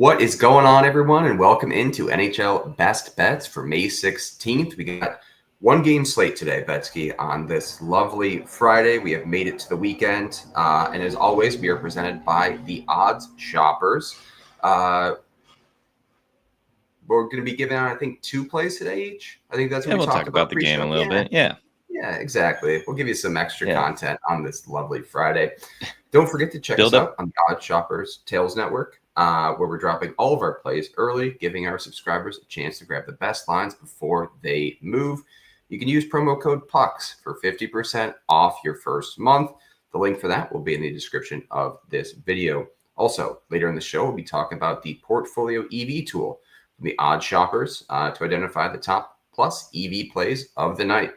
What is going on, everyone, and welcome into NHL Best Bets for May 16th. We got one game slate today, Betsky, on this lovely Friday. We have made it to the weekend, and as always, we are presented by the Odds Shoppers. We're going to be giving out, I think, 2 plays today each. I think that's what we'll talk about the game a little bit. Yeah, exactly. We'll give you some extra content on this lovely Friday. Don't forget to check us out on the Odds Shoppers Tails Network, where we're dropping all of our plays early, giving our subscribers a chance to grab the best lines before they move. You can use promo code PUCKS for 50% off your first month. The link for that will be in the description of this video. Also, later in the show, we'll be talking about the Portfolio EV tool from the Odds Shoppers to identify the top plus EV plays of the night.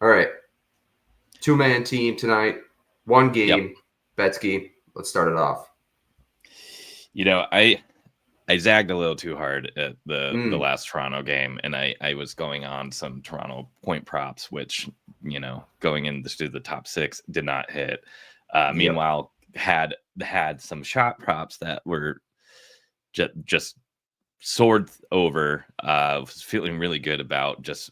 All right, 2-man team tonight, one game. Yep. Betsky, let's start it off. You know, I zagged a little too hard at the last Toronto game, and I was going on some Toronto point props, which, you know, going into the top 6 did not hit. Meanwhile, had some shot props that were just soared over. Was feeling really good about just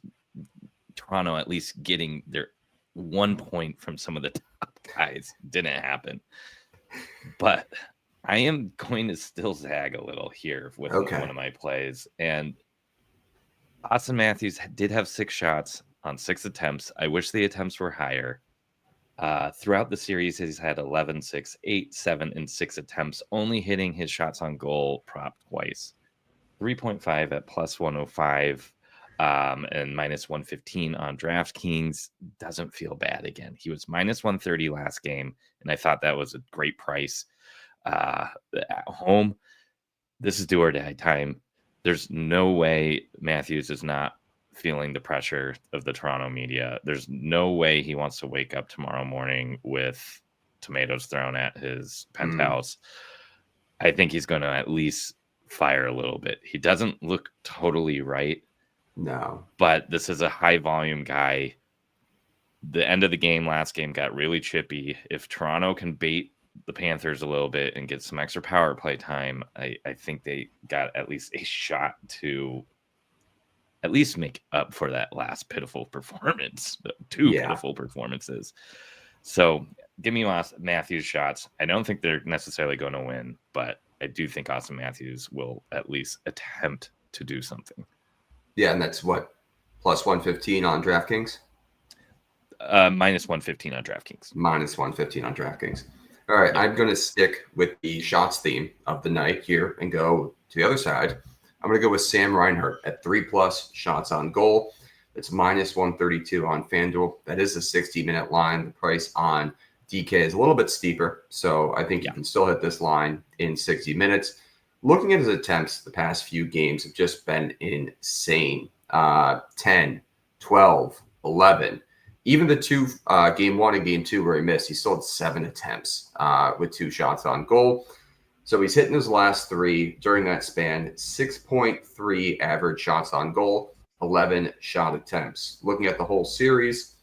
Toronto at least getting their 1 point from some of the top guys. Didn't happen, but I am going to still zag a little here with one of my plays. And Austin Matthews did have 6 shots on 6 attempts. I wish the attempts were higher. Throughout the series, he's had 11, 6, 8, 7, and 6 attempts, only hitting his shots on goal prop twice. 3.5 at plus 105 and minus 115 on DraftKings. Doesn't feel bad again. He was minus 130 last game, and I thought that was a great price. At home, this is do or die time. There's no way Matthews is not feeling the pressure of the Toronto media. There's no way he wants to wake up tomorrow morning with tomatoes thrown at his penthouse. I think he's going to at least fire a little bit. He doesn't look totally right. No, but this is a high volume guy. The end of the game, last game, got really chippy. If Toronto can bait the Panthers a little bit and get some extra power play time, I think they got at least a shot to at least make up for that last pitiful performance, pitiful performances. So give me Matthews shots. I don't think they're necessarily going to win, but I do think Austin Matthews will at least attempt to do something. Yeah, and that's what? Plus 115 on DraftKings? Minus 115 on DraftKings. Minus 115 on DraftKings. All right, I'm going to stick with the shots theme of the night here and go to the other side. I'm going to go with Sam Reinhart at 3+ shots on goal. It's minus 132 on FanDuel. That is a 60-minute line. The price on DK is a little bit steeper, so I think you can still hit this line in 60 minutes. Looking at his attempts, the past few games have just been insane. 10, 12, 11. Even the 2 game 1 and game 2 where he missed, he still had 7 attempts with 2 shots on goal. So he's hitting his last 3 during that span, 6.3 average shots on goal, 11 shot attempts. Looking at the whole series,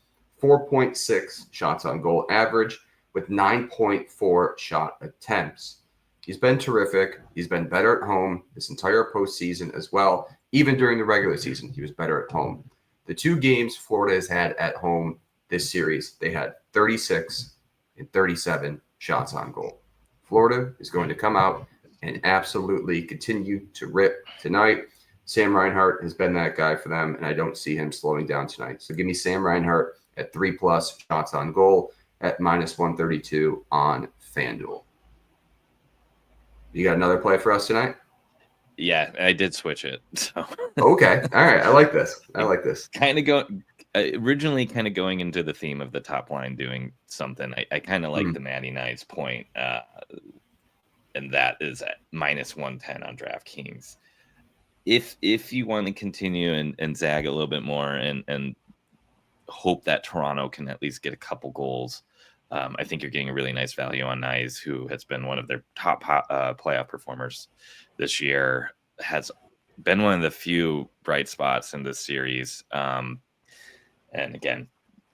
4.6 shots on goal average with 9.4 shot attempts. He's been terrific. He's been better at home this entire postseason as well. Even during the regular season, he was better at home. The 2 games Florida has had at home this series, they had 36 and 37 shots on goal. Florida is going to come out and absolutely continue to rip tonight. Sam Reinhart has been that guy for them, and I don't see him slowing down tonight. So give me Sam Reinhart at 3+ shots on goal at minus 132 on FanDuel. You got another play for us tonight? Yeah, I did switch it. So okay, all right. I like this. Originally kind of going into the theme of the top line doing something. I kind of like the Matty Nice point, and that is at minus 110 on DraftKings. If you want to continue and zag a little bit more and hope that Toronto can at least get a couple goals, I think you're getting a really nice value on Nice, who has been one of their top playoff performers this year, has been one of the few bright spots in this series. And again,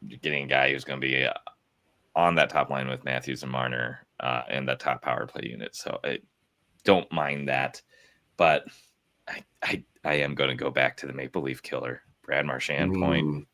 you're getting a guy who's going to be on that top line with Matthews and Marner and that top power play unit. So I don't mind that. but I am going to go back to the Maple Leaf killer, Brad Marchand point.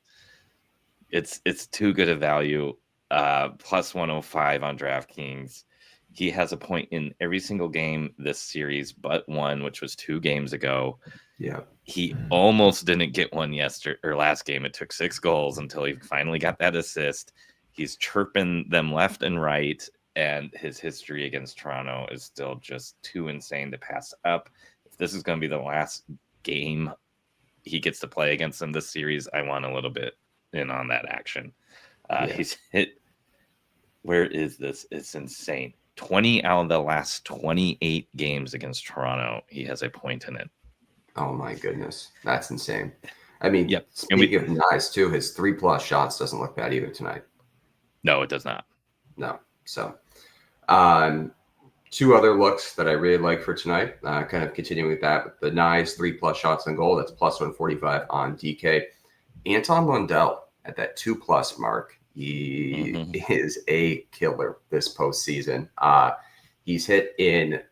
It's too good a value. Plus 105 on DraftKings. He has a point in every single game this series, but one, which was 2 games ago. Yeah. He almost didn't get one last game. It took 6 goals until he finally got that assist. He's chirping them left and right, and his history against Toronto is still just too insane to pass up. If this is going to be the last game he gets to play against them this series, I want a little bit in on that action. He's hit. Where is this? It's insane. 20 out of the last 28 games against Toronto, he has a point in it. Oh my goodness, that's insane. I mean, yep. Speaking of nice too, his 3+ shots doesn't look bad either tonight. No, it does not. No. So, 2 other looks that I really like for tonight. Kind of continuing with that, the nice 3+ shots on goal. That's plus 145 on DK. Anton Lundell at that 2+ mark. He is a killer this postseason. He's hit in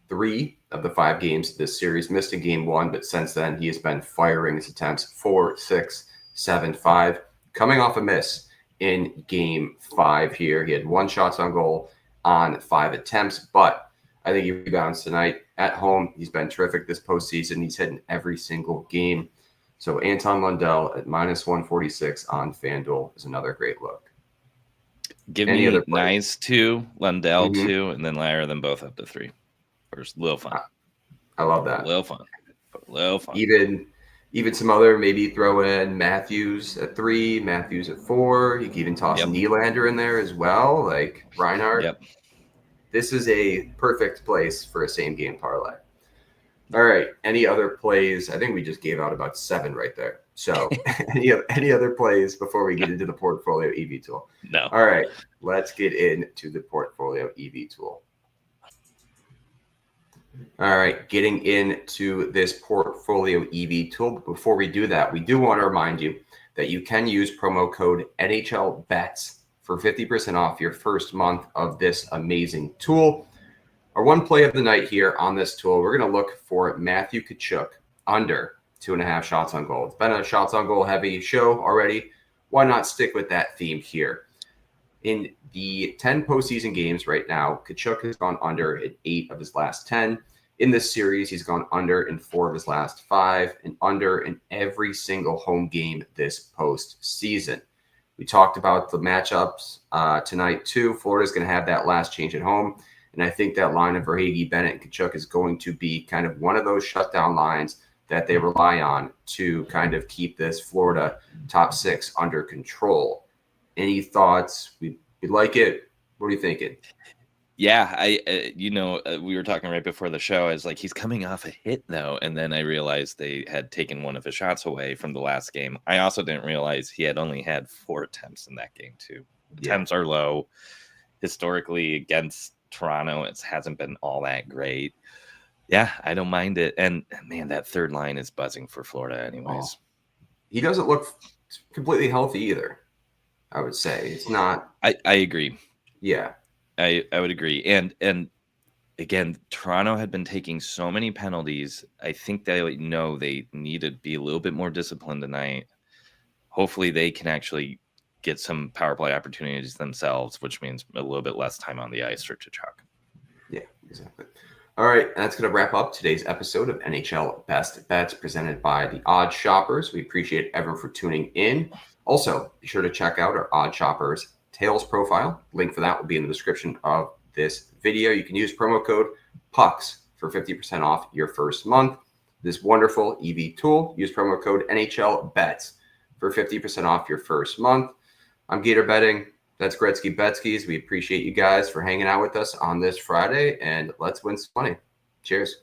3 of the 5 games this series, missed in game 1, but since then he has been firing his attempts 4, 6, 7, 5. Coming off a miss in game 5 here. He had 1 shot on goal on 5 attempts, but I think he rebounds tonight at home. He's been terrific this postseason. He's hit in every single game. So Anton Lundell at minus 146 on FanDuel is another great look. Give me Nice 2, Lundell 2, and then layer them both up to 3. First, a little fun. I love that. A little fun. Even some other, maybe throw in Matthews at 3, Matthews at 4. You can even toss Nylander in there as well, like Reinhardt. Yep. This is a perfect place for a same game parlay. All right. Any other plays? I think we just gave out about 7 right there. So any other plays before we get into the Portfolio EV tool? No. All right. Let's get into the Portfolio EV tool. All right. Getting into this Portfolio EV tool. But before we do that, we do want to remind you that you can use promo code NHL BETS for 50% off your first month of this amazing tool. Our one play of the night here on this tool, we're going to look for Matthew Tkachuk under 2.5 shots on goal. It's been a shots on goal heavy show already. Why not stick with that theme here? In the 10 postseason games right now, Tkachuk has gone under in 8 of his last 10. In this series, he's gone under in 4 of his last 5 and under in every single home game this postseason. We talked about the matchups tonight too. Florida's going to have that last change at home. And I think that line of Verhaeghe, Bennett, and Tkachuk is going to be kind of one of those shutdown lines that they rely on to kind of keep this Florida top 6 under control. Any thoughts? We like it. What are you thinking? Yeah, we were talking right before the show. I was like, he's coming off a hit though, and then I realized they had taken one of his shots away from the last game. I also didn't realize he had only had 4 attempts in that game too. Attempts are low historically against Toronto. It hasn't been all that great. Yeah, I don't mind it. And man, that third line is buzzing for Florida anyways. He doesn't look completely healthy either, I would say. It's not. I agree. Yeah. I would agree. And again, Toronto had been taking so many penalties. I think they know they need to be a little bit more disciplined tonight. Hopefully they can actually get some power play opportunities themselves, which means a little bit less time on the ice for Tkachuk. Yeah, exactly. All right, that's going to wrap up today's episode of NHL Best Bets presented by the Odd Shoppers. We appreciate everyone for tuning in. Also, be sure to check out our Odd Shoppers Tails profile. Link for that will be in the description of this video. You can use promo code PUCKS for 50% off your first month. This wonderful EV tool. Use promo code NHL BETS for 50% off your first month. I'm Gator Betting. That's Gretzky Betskis. We appreciate you guys for hanging out with us on this Friday, and let's win some money. Cheers.